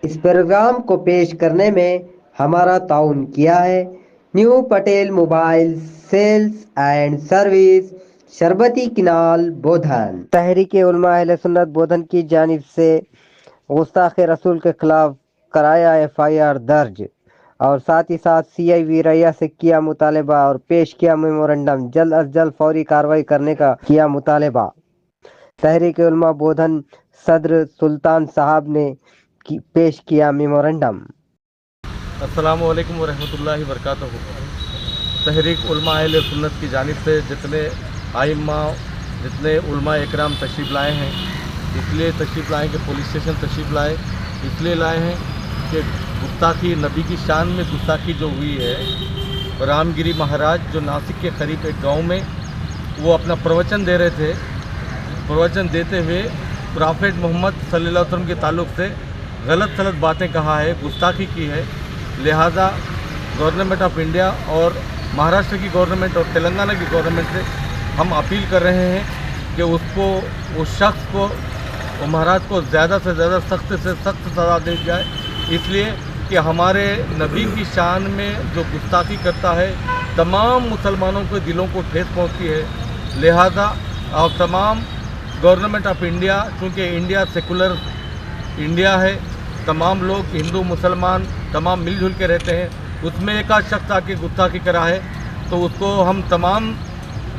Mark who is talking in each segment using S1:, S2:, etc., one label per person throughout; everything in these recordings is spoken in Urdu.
S1: اس پروگرام کو پیش کرنے میں ہمارا تعاون کیا ہے new Patel mobile sales and service, Sharbati canal Bodhan. تحریک علماء اہل سنت بودھن کی جانب سے گستاخ رسول کے خلاف کرایا FIR درج، اور ساتھ ہی ساتھ CIB ریا سے کیا مطالبہ اور پیش کیا میمورنڈم، جلد از جلد فوری کارروائی کرنے کا کیا مطالبہ۔ تحریک علماء بودھن صدر سلطان صاحب نے پیش کیا میمورنڈم۔
S2: السلام علیکم ورحمۃ اللہ وبرکاتہ۔ تحریک علماء اہل سنت کی جانب سے جتنے ائمہ، جتنے علماء اکرام تشریف لائے ہیں، اس لیے تشریف لائے کہ پولیس اسٹیشن تشریف لائے، اس لیے لائے ہیں کہ گستاخی، نبی کی شان میں گستاخی جو ہوئی ہے، رام گیری مہاراج جو ناسک کے قریب ایک گاؤں میں وہ اپنا پروچن دے رہے تھے، پروچن دیتے ہوئے پرافٹ محمد صلی اللہ علیہ وسلم کے تعلق سے غلط باتیں کہا ہے، گستاخی کی ہے، لہٰذا گورنمنٹ آف انڈیا اور مہاراشٹر کی گورنمنٹ اور تلنگانہ کی گورنمنٹ سے ہم اپیل کر رہے ہیں کہ اس شخص کو، وہ مہاراج کو زیادہ سے زیادہ سخت سے سخت سزا دی جائے، اس لیے کہ ہمارے نبی کی شان میں جو گستاخی کرتا ہے تمام مسلمانوں کے دلوں کو ٹھیس پہنچتی ہے، لہذا اور تمام گورنمنٹ آف انڈیا، چونکہ انڈیا سیکولر انڈیا ہے، تمام لوگ ہندو مسلمان تمام مل جل کے رہتے ہیں، اس میں ایک آدھ شخص آ کے گستاخی کرا ہے تو اس کو ہم تمام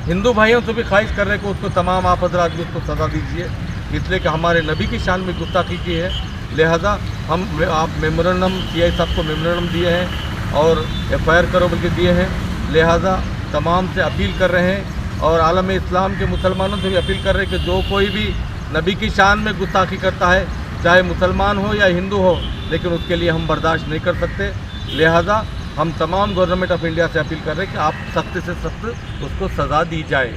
S2: ہندو بھائیوں سے بھی خواہش کر رہے ہیں کہ اس کو تمام آپ حضرات بھی اس کو سزا دیجیے، اس لیے کہ ہمارے نبی کی شان میں گستاخی کی ہے، لہذا ہم آپ میمورنڈم CI صاحب کو میمورنڈم دیے ہیں اور FIR کرو بول کے دیے ہیں، لہذا تمام سے اپیل کر رہے ہیں اور عالم اسلام کے مسلمانوں سے بھی اپیل کر رہے ہیں کہ جو کوئی بھی نبی کی شان میں گستاخی کرتا ہے، چاہے مسلمان ہو یا ہندو ہو، لیکن اس کے لیے ہم برداشت نہیں کر سکتے، لہذا ہم تمام گورنمنٹ آف انڈیا سے اپیل کر رہے ہیں کہ آپ سخت سے سخت اس کو سزا دی جائے۔